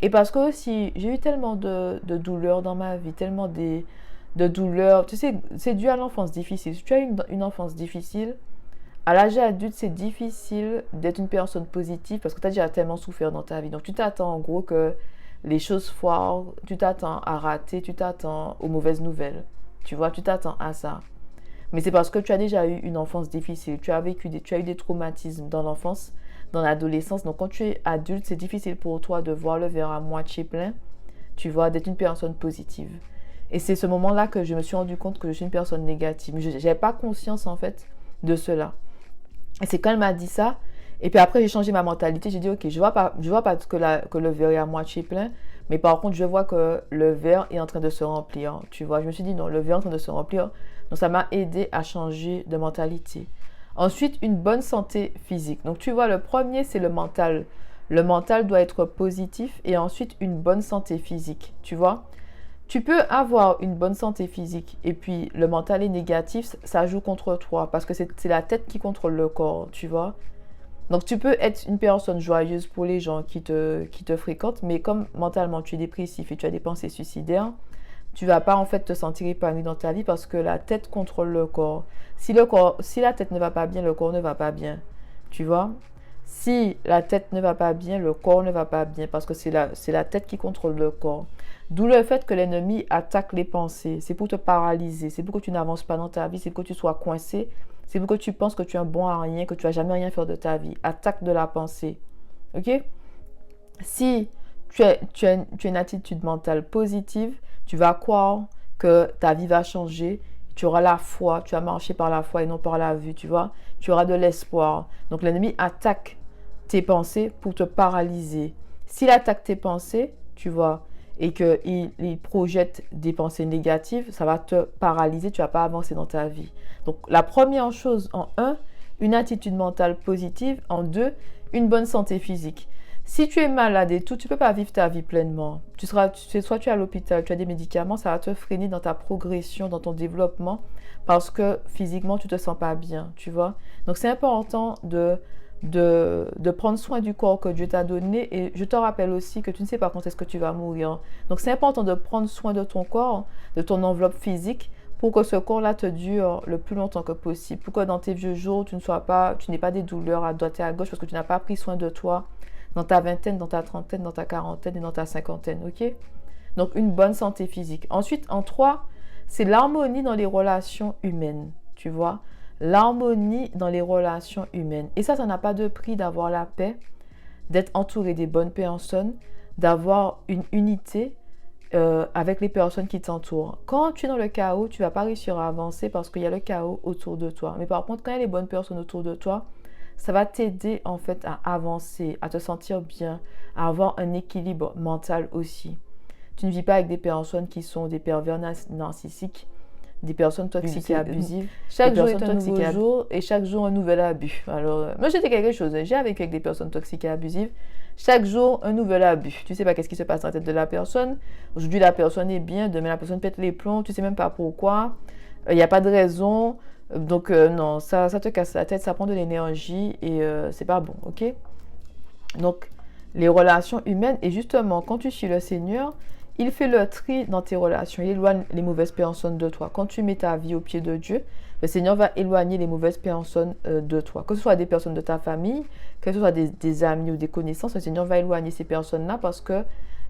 Et parce que aussi, j'ai eu tellement de douleurs dans ma vie, tellement de douleurs. Tu sais, c'est dû à l'enfance difficile. Si tu as une enfance difficile, à l'âge adulte, c'est difficile d'être une personne positive parce que tu as déjà tellement souffert dans ta vie. Donc, tu t'attends en gros que les choses foirent, tu t'attends à rater, tu t'attends aux mauvaises nouvelles. Tu vois, tu t'attends à ça. Mais c'est parce que tu as déjà eu une enfance difficile. Tu as eu des traumatismes dans l'enfance, dans l'adolescence. Donc, quand tu es adulte, c'est difficile pour toi de voir le verre à moitié plein, tu vois, d'être une personne positive. Et c'est ce moment-là que je me suis rendu compte que je suis une personne négative. Je n'avais pas conscience, en fait, de cela. Et c'est quand elle m'a dit ça. Et puis après, j'ai changé ma mentalité. J'ai dit, OK, je vois pas que le verre est à moitié plein. Mais par contre, je vois que le verre est en train de se remplir. Tu vois, je me suis dit, non, le verre est en train de se remplir. Donc, ça m'a aidé à changer de mentalité. Ensuite, une bonne santé physique. Donc, tu vois, le premier, c'est le mental. Le mental doit être positif et ensuite, une bonne santé physique. Tu vois, tu peux avoir une bonne santé physique et puis le mental est négatif, ça joue contre toi parce que c'est la tête qui contrôle le corps, tu vois. Donc, tu peux être une personne joyeuse pour les gens qui te fréquentent, mais comme mentalement, tu es dépressif et tu as des pensées suicidaires, tu vas pas en fait te sentir épanoui dans ta vie parce que la tête contrôle le corps. Si la tête ne va pas bien, le corps ne va pas bien. Tu vois? Si la tête ne va pas bien, le corps ne va pas bien parce que c'est la tête qui contrôle le corps. D'où le fait que l'ennemi attaque les pensées. C'est pour te paralyser, c'est pour que tu n'avances pas dans ta vie, c'est pour que tu sois coincé, c'est pour que tu penses que tu es un bon à rien, que tu vas jamais rien faire de ta vie. Attaque de la pensée. Ok? Si tu as une attitude mentale positive, tu vas croire que ta vie va changer. Tu auras la foi, tu vas marcher par la foi et non par la vue, tu vois. Tu auras de l'espoir. Donc l'ennemi attaque tes pensées pour te paralyser. S'il attaque tes pensées, tu vois, et qu'il projette des pensées négatives, ça va te paralyser, tu ne vas pas avancer dans ta vie. Donc la première chose, en un, une attitude mentale positive. En deux, une bonne santé physique. Si tu es malade et tout, tu ne peux pas vivre ta vie pleinement. Soit tu es à l'hôpital, tu as des médicaments, ça va te freiner dans ta progression, dans ton développement, parce que physiquement, tu ne te sens pas bien, tu vois. Donc, c'est important de prendre soin du corps que Dieu t'a donné. Et je te rappelle aussi que tu ne sais pas quand est-ce que tu vas mourir. Donc, c'est important de prendre soin de ton corps, de ton enveloppe physique, pour que ce corps-là te dure le plus longtemps que possible. Pour que dans tes vieux jours, tu n'aies pas des douleurs à droite et à gauche parce que tu n'as pas pris soin de toi dans ta vingtaine, dans ta trentaine, dans ta quarantaine et dans ta cinquantaine, ok? Donc, une bonne santé physique. Ensuite, en trois, c'est l'harmonie dans les relations humaines, tu vois? L'harmonie dans les relations humaines. Et ça n'a pas de prix d'avoir la paix, d'être entouré des bonnes personnes, d'avoir une unité avec les personnes qui t'entourent. Quand tu es dans le chaos, tu ne vas pas réussir à avancer parce qu'il y a le chaos autour de toi. Mais par contre, quand il y a les bonnes personnes autour de toi, ça va t'aider en fait à avancer, à te sentir bien, à avoir un équilibre mental aussi. Tu ne vis pas avec des personnes qui sont des pervers narcissiques, des personnes toxiques et abusives. Chaque jour est un nouveau jour et chaque jour un nouvel abus. Alors, moi j'étais quelque chose, j'ai vécu avec des personnes toxiques et abusives. Chaque jour un nouvel abus. Tu ne sais pas qu'est-ce qui se passe dans la tête de la personne. Aujourd'hui la personne est bien, demain la personne pète les plombs, tu ne sais même pas pourquoi. Il n'y a pas de raison. Donc non, ça te casse la tête, ça prend de l'énergie et c'est pas bon, ok? Donc les relations humaines, et justement quand tu suis le Seigneur, il fait le tri dans tes relations, il éloigne les mauvaises personnes de toi. Quand tu mets ta vie au pied de Dieu, le Seigneur va éloigner les mauvaises personnes de toi. Que ce soit des personnes de ta famille, que ce soit des amis ou des connaissances, le Seigneur va éloigner ces personnes-là parce que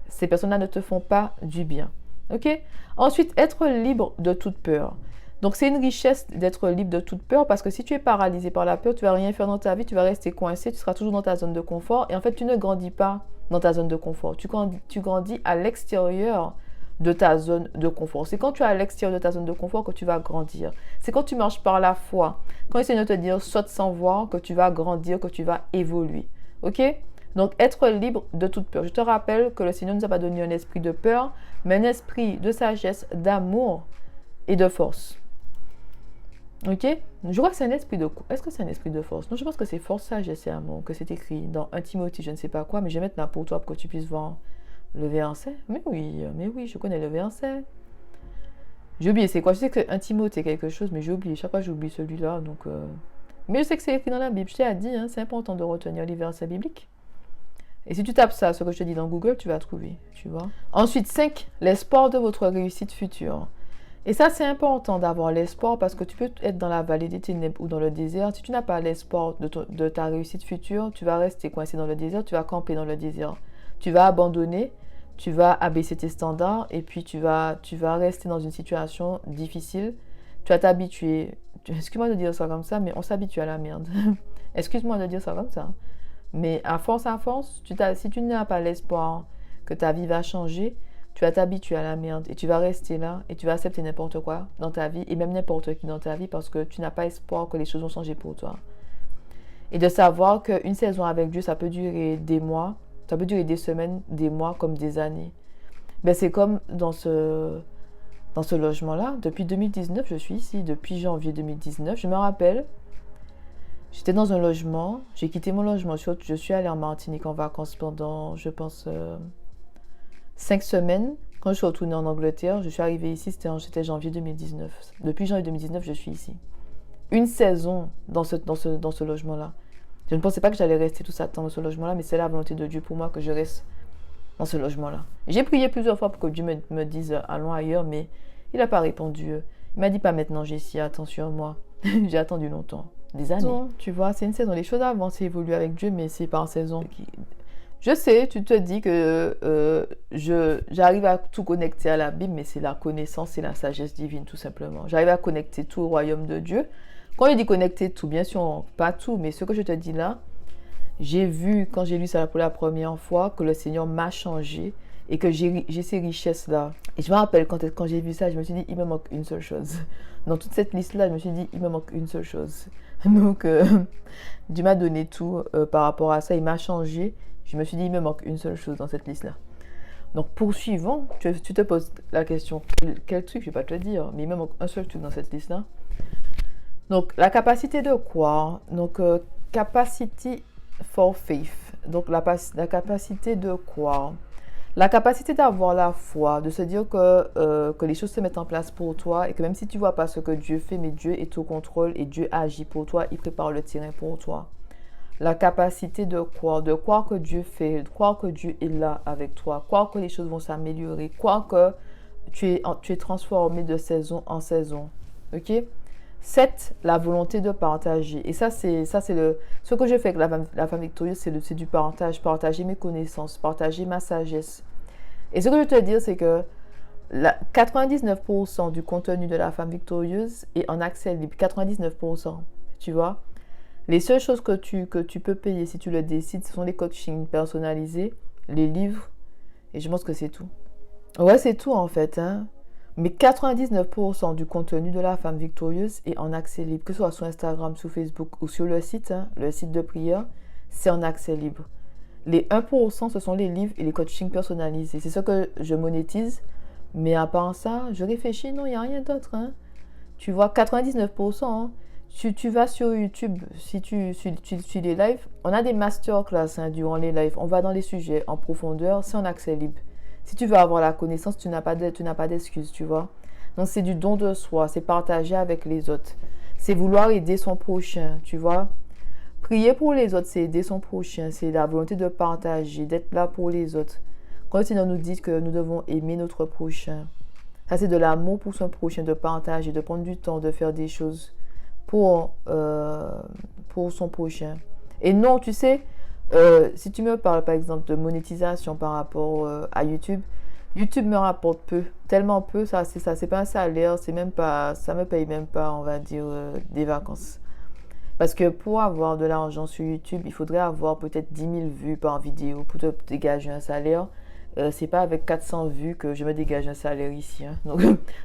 ces personnes-là ne te font pas du bien, ok? Ensuite, être libre de toute peur. Donc, c'est une richesse d'être libre de toute peur parce que si tu es paralysé par la peur, tu ne vas rien faire dans ta vie, tu vas rester coincé, tu seras toujours dans ta zone de confort et en fait, tu ne grandis pas dans ta zone de confort. Tu grandis à l'extérieur de ta zone de confort. C'est quand tu es à l'extérieur de ta zone de confort que tu vas grandir. C'est quand tu marches par la foi, quand il Seigneur te dire saute sans voir, que tu vas grandir, que tu vas évoluer. Ok? Donc, être libre de toute peur. Je te rappelle que le Seigneur ne nous a pas donné un esprit de peur, mais un esprit de sagesse, d'amour et de force. Ok? Je crois que c'est un esprit de... Est-ce que c'est un esprit de force? Non, je pense que c'est force, sagesse et amour, que c'est écrit dans 1 Timothée, je ne sais pas quoi, mais je vais mettre là pour toi pour que tu puisses voir le verset. Mais oui, je connais le verset. J'ai oublié, c'est quoi? Je sais que 1 Timothée, c'est quelque chose, mais j'ai oublié. Chaque fois, j'oublie celui-là, donc... Mais je sais que c'est écrit dans la Bible. Je t'ai dit, hein, c'est important de retenir les versets bibliques. Et si tu tapes ça, ce que je te dis dans Google, tu vas trouver, tu vois. Ensuite, 5, l'espoir de votre réussite future. Et ça, c'est important d'avoir l'espoir parce que tu peux être dans la vallée des ténèbres ou dans le désert. Si tu n'as pas l'espoir de ta réussite future, tu vas rester coincé dans le désert, tu vas camper dans le désert. Tu vas abandonner, tu vas abaisser tes standards et puis tu vas rester dans une situation difficile. Tu vas t'habituer. Excuse-moi de dire ça comme ça, mais on s'habitue à la merde. Excuse-moi de dire ça comme ça. Mais à force, si tu n'as pas l'espoir que ta vie va changer, tu vas t'habituer à la merde et tu vas rester là et tu vas accepter n'importe quoi dans ta vie et même n'importe qui dans ta vie parce que tu n'as pas espoir que les choses vont changer pour toi. Et de savoir qu'une saison avec Dieu, ça peut durer des mois, ça peut durer des semaines, des mois comme des années. Ben, c'est comme dans ce logement-là. Depuis 2019, je suis ici. Depuis janvier 2019, je me rappelle, j'étais dans un logement, j'ai quitté mon logement, je suis allée en Martinique en vacances pendant, je pense... 5 semaines, quand je suis retournée en Angleterre, je suis arrivée ici, c'était janvier 2019. Depuis janvier 2019, je suis ici. Une saison dans ce logement-là. Je ne pensais pas que j'allais rester tout ça dans ce logement-là, mais c'est la volonté de Dieu pour moi que je reste dans ce logement-là. J'ai prié plusieurs fois pour que Dieu me dise allons ailleurs, mais il n'a pas répondu. Il m'a dit pas maintenant, Jessie, attention à moi. J'ai attendu longtemps, des années. Tu vois, c'est une saison. Les choses avancent et évoluent avec Dieu, mais c'est par saison. Je sais, tu te dis que j'arrive à tout connecter à la Bible, mais c'est la connaissance et la sagesse divine, tout simplement. J'arrive à connecter tout au royaume de Dieu. Quand je dis connecter tout, bien sûr, pas tout, mais ce que je te dis là, j'ai vu, quand j'ai lu ça pour la première fois, que le Seigneur m'a changé et que j'ai ces richesses-là. Et je me rappelle quand j'ai vu ça, je me suis dit, il me manque une seule chose. Dans toute cette liste-là, je me suis dit, il me manque une seule chose. Donc, Dieu m'a donné tout par rapport à ça, il m'a changé. Je me suis dit, il me manque une seule chose dans cette liste-là. Donc, poursuivons, tu te poses la question, quel truc, je ne vais pas te le dire, mais il me manque un seul truc dans cette liste-là. Donc, la capacité de croire, donc, capacity for faith, donc la capacité de croire. La capacité d'avoir la foi, de se dire que les choses se mettent en place pour toi et que même si tu ne vois pas ce que Dieu fait, mais Dieu est au contrôle et Dieu agit pour toi, il prépare le terrain pour toi. La capacité de croire que Dieu fait, de croire que Dieu est là avec toi, croire que les choses vont s'améliorer, croire que tu es transformé de saison en saison. Ok? 7. La volonté de partager. Et ça, c'est ce que je fais avec la femme victorieuse, c'est du partage. Partager mes connaissances, partager ma sagesse. Et ce que je veux te dire, c'est que 99% du contenu de la femme victorieuse est en accès libre. 99%. Tu vois? Les seules choses que tu peux payer si tu le décides, ce sont les coachings personnalisés, les livres, et je pense que c'est tout. Ouais, c'est tout en fait, hein. Mais 99% du contenu de la femme victorieuse est en accès libre, que ce soit sur Instagram, sur Facebook ou sur le site de prière, c'est en accès libre. Les 1%, ce sont les livres et les coachings personnalisés. C'est ce que je monétise, mais à part ça, je réfléchis, non, il n'y a rien d'autre. Hein. Tu vois, 99%, hein. Tu vas sur YouTube, si tu suis les lives, on a des masterclass durant les lives. On va dans les sujets en profondeur, c'est en accès libre. Si tu veux avoir la connaissance, tu n'as pas d'excuses, tu vois. Donc, c'est du don de soi, c'est partager avec les autres. C'est vouloir aider son prochain, tu vois. Prier pour les autres, c'est aider son prochain. C'est la volonté de partager, d'être là pour les autres. Quand le Seigneur nous dit que nous devons aimer notre prochain, ça, c'est de l'amour pour son prochain, de partager, de prendre du temps, de faire des choses pour son prochain. Et non, tu sais, si tu me parles par exemple de monétisation par rapport à YouTube, YouTube me rapporte peu, tellement peu, ça c'est pas un salaire, c'est même pas, ça me paye même pas, on va dire, des vacances. Parce que pour avoir de l'argent sur YouTube, il faudrait avoir peut-être 10 000 vues par vidéo pour te dégager un salaire. C'est pas avec 400 vues que je me dégage un salaire ici. Hein. Donc,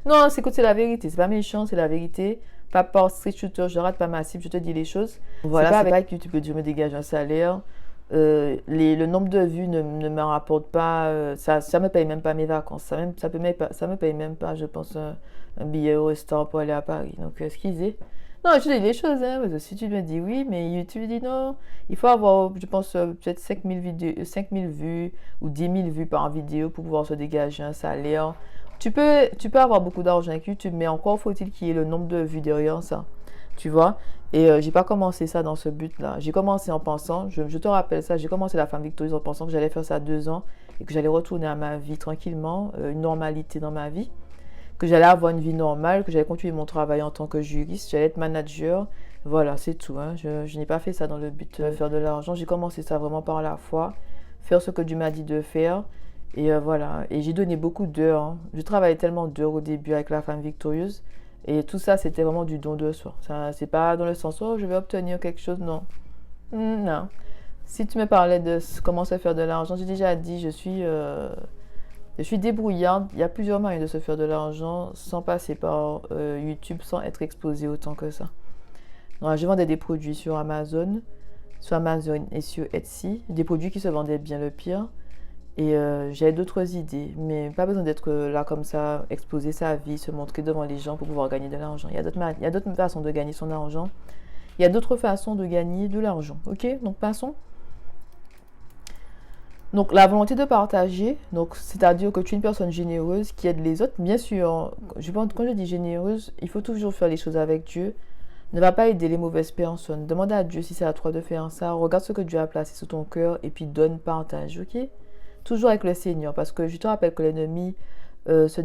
non, c'est la vérité, c'est pas méchant, c'est la vérité. Pas par street shooter, je rate pas ma cible, je te dis les choses. Voilà, c'est pas avec YouTube que je me dégage un salaire. Le nombre de vues ne me rapporte pas, ça me paye même pas mes vacances, ça me paye même pas, je pense, un billet au restaurant pour aller à Paris. Donc, excusez. Non, je dis les choses, hein, parce que si tu me dis oui, mais YouTube dit non, il faut avoir, je pense, peut-être 5 000 vues ou 10 000 vues par vidéo pour pouvoir se dégager un salaire. Tu peux avoir beaucoup d'argent avec YouTube, mais encore faut-il qu'il y ait le nombre de vues derrière ça, tu vois. Et j'ai pas commencé ça dans ce but-là. J'ai commencé en pensant, je te rappelle ça, j'ai commencé la femme victorieuse en pensant que j'allais faire ça 2 ans et que j'allais retourner à ma vie tranquillement, une normalité dans ma vie, que j'allais avoir une vie normale, que j'allais continuer mon travail en tant que juriste, j'allais être manager. Voilà, c'est tout. Hein. Je n'ai pas fait ça dans le but de faire de l'argent. J'ai commencé ça vraiment par la foi, faire ce que Dieu m'a dit de faire. Et voilà, et j'ai donné beaucoup d'heures. Hein. Je travaillais tellement d'heures au début avec la femme victorieuse. Et tout ça, c'était vraiment du don de soi. C'est pas dans le sens, oh, je vais obtenir quelque chose, non. Non. Si tu me parlais de comment se faire de l'argent, j'ai déjà dit, je suis débrouillarde. Il y a plusieurs moyens de se faire de l'argent sans passer par YouTube, sans être exposé autant que ça. Donc, je vendais des produits sur Amazon et sur Etsy. Des produits qui se vendaient bien, le pire. Et j'avais d'autres idées, mais pas besoin d'être là comme ça, exposer sa vie, se montrer devant les gens pour pouvoir gagner de l'argent. Il y a d'autres façons de gagner son argent. Il y a d'autres façons de gagner de l'argent. Ok, donc passons. Donc la volonté de partager, donc c'est-à-dire que tu es une personne généreuse qui aide les autres. Bien sûr, quand je dis généreuse, il faut toujours faire les choses avec Dieu. Ne va pas aider les mauvaises personnes. Demande à Dieu si c'est à toi de faire ça. Regarde ce que Dieu a placé sur ton cœur et puis donne, partage, ok? Toujours avec le Seigneur, parce que je te rappelle que l'ennemi se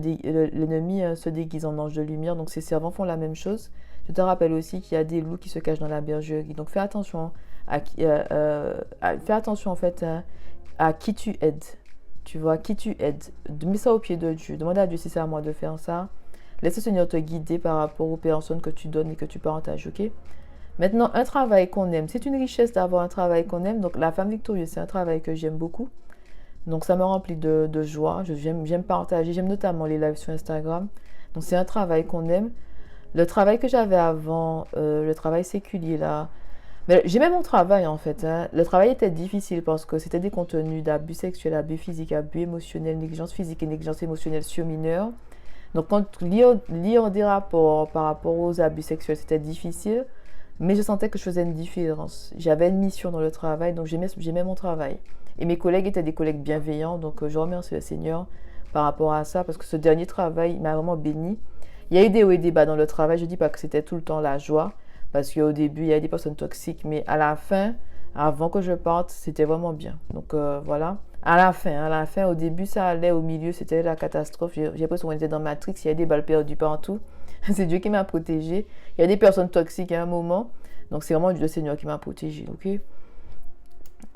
déguise en ange de lumière, donc ses servants font la même chose. Je te rappelle aussi qu'il y a des loups qui se cachent dans la bergerie, donc fais attention en fait à qui tu aides. Tu vois, qui tu aides. Mets ça au pied de Dieu. Demande à Dieu si c'est à moi de faire ça. Laisse le Seigneur te guider par rapport aux personnes que tu donnes et que tu partages, ok? Maintenant, un travail qu'on aime. C'est une richesse d'avoir un travail qu'on aime. Donc, la femme victorieuse, c'est un travail que j'aime beaucoup. Donc, ça me remplit de joie. J'aime partager. J'aime notamment les lives sur Instagram. Donc, c'est un travail qu'on aime. Le travail que j'avais avant, le travail séculier, là. Mais j'aimais mon travail, en fait, hein. Le travail était difficile parce que c'était des contenus d'abus sexuels, abus physiques, abus émotionnels, négligence physique et négligence émotionnelle sur mineurs. Donc, quand lire des rapports par rapport aux abus sexuels, c'était difficile. Mais je sentais que je faisais une différence. J'avais une mission dans le travail, donc j'aimais mon travail. Et mes collègues étaient des collègues bienveillants, donc je remercie le Seigneur par rapport à ça, parce que ce dernier travail m'a vraiment béni. Il y a eu des hauts et des bas dans le travail, je ne dis pas que c'était tout le temps la joie, parce qu'au début, il y a des personnes toxiques, mais à la fin, avant que je parte, c'était vraiment bien. Donc voilà. À la fin, au début, ça allait, au milieu, c'était la catastrophe. J'ai l'impression qu'on était dans Matrix, il y a des balles perdues partout. C'est Dieu qui m'a protégée. Il y a des personnes toxiques à un moment. Donc, c'est vraiment le Seigneur qui m'a protégée. Ok?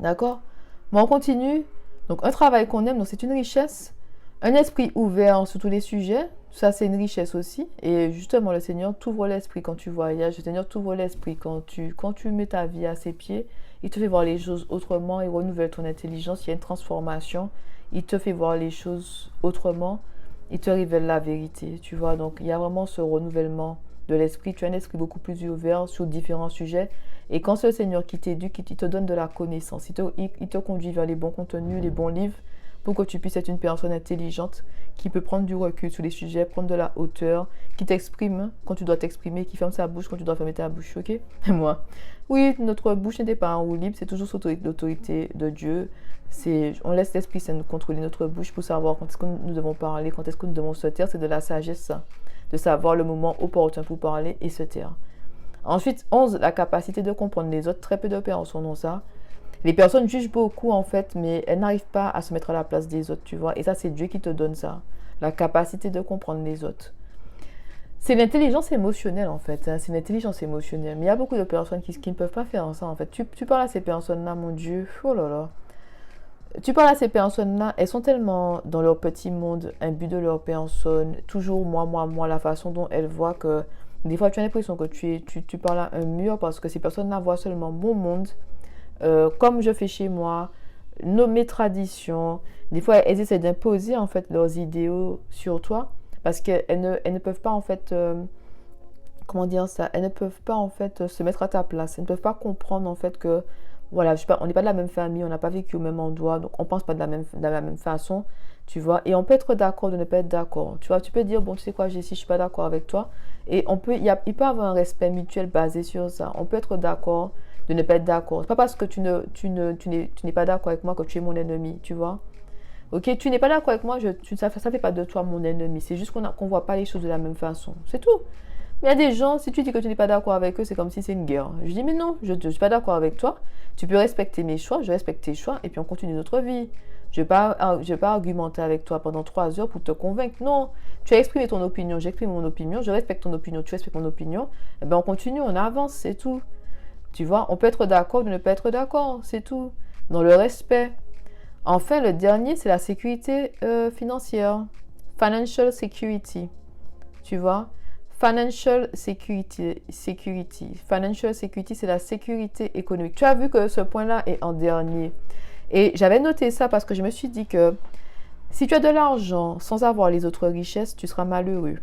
D'accord? Bon, on continue. Donc, un travail qu'on aime, donc c'est une richesse. Un esprit ouvert sur tous les sujets. Ça, c'est une richesse aussi. Et justement, le Seigneur t'ouvre l'esprit quand tu voyages. Le Seigneur t'ouvre l'esprit quand tu mets ta vie à ses pieds. Il te fait voir les choses autrement. Il renouvelle ton intelligence. Il y a une transformation. Il te fait voir les choses autrement. Il te révèle la vérité, tu vois. Donc, il y a vraiment ce renouvellement de l'esprit. Tu as un esprit beaucoup plus ouvert sur différents sujets. Et quand c'est le Seigneur qui t'éduque, il te donne de la connaissance. Il te conduit vers les bons contenus, les bons livres, pour que tu puisses être une personne intelligente qui peut prendre du recul sur les sujets, prendre de la hauteur, qui t'exprime quand tu dois t'exprimer, qui ferme sa bouche quand tu dois fermer ta bouche, ok? Et moi, oui, notre bouche n'était pas en roue libre, c'est toujours sous l'autorité de Dieu. On laisse l'Esprit Saint nous contrôler notre bouche pour savoir quand est-ce que nous devons parler, quand est-ce que nous devons se taire. C'est de la sagesse, ça, de savoir le moment opportun pour parler et se taire. Ensuite, 11, la capacité de comprendre les autres. Très peu de personnes ont ça. Les personnes jugent beaucoup, en fait, mais elles n'arrivent pas à se mettre à la place des autres, tu vois. Et ça, c'est Dieu qui te donne ça, la capacité de comprendre les autres. C'est l'intelligence émotionnelle, en fait, hein. C'est l'intelligence émotionnelle. Mais il y a beaucoup de personnes qui ne peuvent pas faire ça, en fait. Tu parles à ces personnes-là, mon Dieu, oh là là. Tu parles à ces personnes-là, elles sont tellement dans leur petit monde, imbues de leur personne, toujours moi, la façon dont elles voient que des fois tu as l'impression que tu parles à un mur parce que ces personnes-là voient seulement mon monde, comme je fais chez moi, mes traditions. Des fois, elles essaient d'imposer en fait leurs idéaux sur toi parce qu'elles ne peuvent pas en fait, comment dire ça, elles ne peuvent pas en fait se mettre à ta place, elles ne peuvent pas comprendre en fait que voilà, je sais pas, on n'est pas de la même famille, on n'a pas vécu au même endroit, donc on pense pas de la même façon, tu vois. Et on peut être d'accord de ne pas être d'accord, tu vois. Tu peux dire, bon, tu sais quoi, Jessie, je suis pas d'accord avec toi. Et il peut y avoir un respect mutuel basé sur ça. On peut être d'accord de ne pas être d'accord. C'est pas parce que tu n'es pas d'accord avec moi que tu es mon ennemi, tu vois. Ok, tu n'es pas d'accord avec moi, ça fait pas de toi mon ennemi. C'est juste qu'on voit pas les choses de la même façon. C'est tout. Mais il y a des gens, si tu dis que tu n'es pas d'accord avec eux, c'est comme si c'est une guerre. Je dis, mais non, je ne suis pas d'accord avec toi. Tu peux respecter mes choix, je respecte tes choix, et puis on continue notre vie. Je ne vais pas argumenter avec toi pendant 3 heures pour te convaincre. Non, tu as exprimé ton opinion, j'exprime mon opinion, je respecte ton opinion, tu respectes mon opinion. Et bien on continue, on avance, c'est tout. Tu vois, on peut être d'accord ou ne pas être d'accord, c'est tout. Dans le respect. Enfin, le dernier, c'est la sécurité financière. Financial security. Tu vois? Financial security. Financial security, c'est la sécurité économique. Tu as vu que ce point-là est en dernier. Et j'avais noté ça parce que je me suis dit que si tu as de l'argent sans avoir les autres richesses, tu seras malheureux.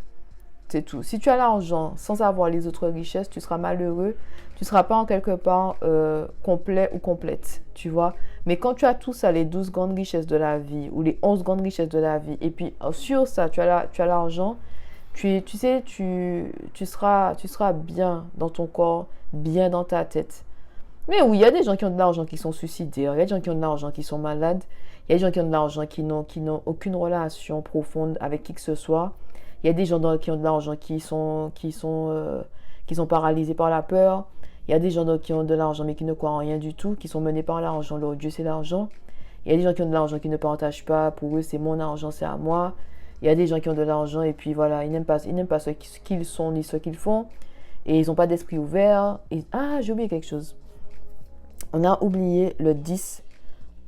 C'est tout. Si tu as l'argent sans avoir les autres richesses, tu seras malheureux. Tu ne seras pas en quelque part complet ou complète, tu vois. Mais quand tu as tout ça, les 12 grandes richesses de la vie ou les 11 grandes richesses de la vie, et puis sur ça, tu as l'argent, tu sais, tu seras bien dans ton corps, bien dans ta tête. Mais oui, il y a des gens qui ont de l'argent qui sont suicidaires, il y a des gens qui ont de l'argent qui sont malades, il y a des gens qui ont de l'argent qui n'ont aucune relation profonde avec qui que ce soit. Il y a des gens qui ont de l'argent qui sont paralysés par la peur. Il y a des gens qui ont de l'argent mais qui ne croient en rien du tout, qui sont menés par l'argent, leur Dieu c'est l'argent. Il y a des gens qui ont de l'argent qui ne partagent pas, pour eux c'est mon argent, c'est à moi. Il y a des gens qui ont de l'argent et puis voilà, ils n'aiment pas ce qu'ils sont ni ce qu'ils font. Et ils n'ont pas d'esprit ouvert. Ah, j'ai oublié quelque chose. On a oublié le 10.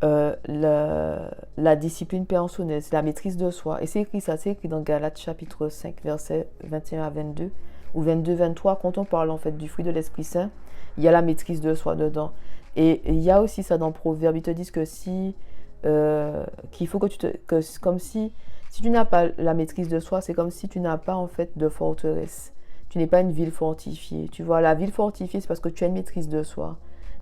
la discipline personnelle, c'est la maîtrise de soi. Et c'est écrit ça, c'est écrit dans Galates chapitre 5, versets 21 à 22, ou 22-23, quand on parle en fait du fruit de l'Esprit Saint, il y a la maîtrise de soi dedans. Et il y a aussi ça dans Proverbes, ils te disent que qu'il faut que comme si tu n'as pas la maîtrise de soi, c'est comme si tu n'as pas en fait de forteresse. Tu n'es pas une ville fortifiée. Tu vois, la ville fortifiée, c'est parce que tu as une maîtrise de soi.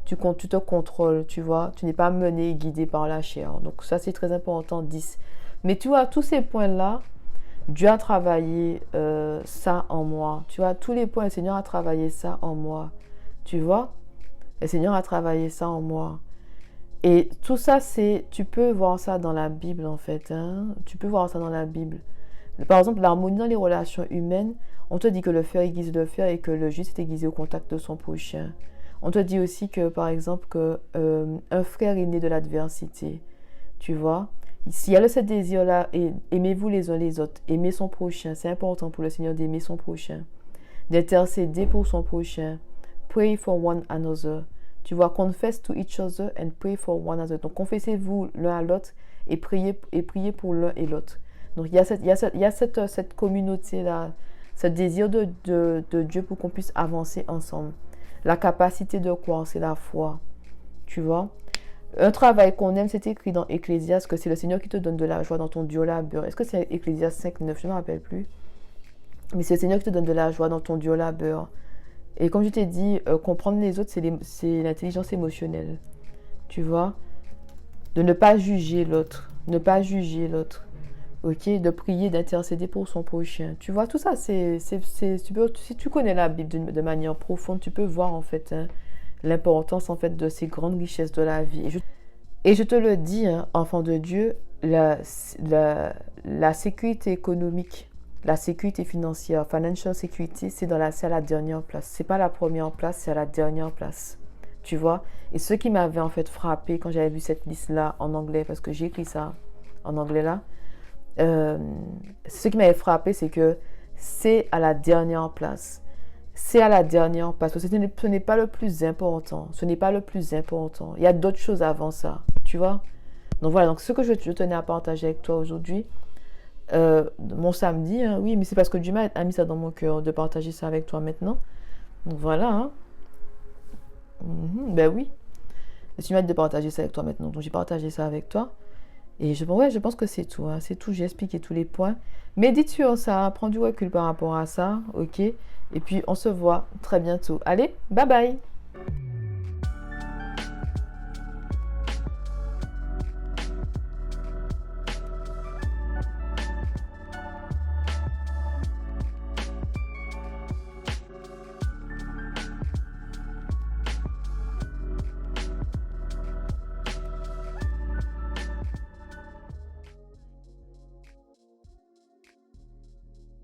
Tu te contrôles, tu vois. Tu n'es pas mené et guidé par la chair. Donc ça, c'est très important, 10. Mais tu vois, tous ces points-là, Dieu a travaillé ça en moi. Tu vois, tous les points, le Seigneur a travaillé ça en moi. Tu vois, le Seigneur a travaillé ça en moi. Et tout ça, tu peux voir ça dans la Bible, en fait. Hein. Tu peux voir ça dans la Bible. Par exemple, l'harmonie dans les relations humaines, on te dit que le fer aiguise le fer et que le juste est aiguisé au contact de son prochain. On te dit aussi que, par exemple, un frère est né de l'adversité. Tu vois? S'il y a ce désir-là, aimez-vous les uns les autres. Aimez son prochain. C'est important pour le Seigneur d'aimer son prochain. D'intercéder pour son prochain. Pray for one another. Tu vois, confess to each other and pray for one another. Donc, confessez-vous l'un à l'autre et priez pour l'un et l'autre. Donc, il y a cette communauté-là, ce désir de Dieu pour qu'on puisse avancer ensemble. La capacité de croire, c'est la foi. Tu vois? Un travail qu'on aime, c'est écrit dans Ecclésiaste que c'est le Seigneur qui te donne de la joie dans ton dur labeur. Est-ce que c'est Ecclésiaste 5, 9? Je ne me rappelle plus. Mais c'est le Seigneur qui te donne de la joie dans ton dur labeur. Et comme je t'ai dit, comprendre les autres, c'est l'intelligence émotionnelle. Tu vois? De ne pas juger l'autre. Ne pas juger l'autre. Ok? De prier, d'intercéder pour son prochain. Tu vois, tout ça, si tu connais la Bible de manière profonde, tu peux voir en fait l'importance en fait de ces grandes richesses de la vie. Et je te le dis, hein, enfant de Dieu, la sécurité économique, la sécurité financière, financial security, c'est à la dernière place. C'est pas la première place, c'est à la dernière place. Tu vois? Et ce qui m'avait en fait frappé quand j'avais vu cette liste-là en anglais, parce que j'ai écrit ça en anglais là, ce qui m'avait frappé, c'est que c'est à la dernière place. C'est à la dernière place. Parce que ce n'est pas le plus important. Ce n'est pas le plus important. Il y a d'autres choses avant ça. Tu vois? Donc voilà. Donc ce que je tenais à partager avec toi aujourd'hui, mon samedi, hein, oui, mais c'est parce que Dieu m'a mis ça dans mon cœur de partager ça avec toi maintenant. Donc voilà. Hein. Ben oui. Tu m'as dit de partager ça avec toi maintenant. Donc j'ai partagé ça avec toi. Et je pense que c'est tout. Hein. C'est tout. J'ai expliqué tous les points. Médite sur ça. Prends du recul par rapport à ça. Ok? Et puis, on se voit très bientôt. Allez, bye bye!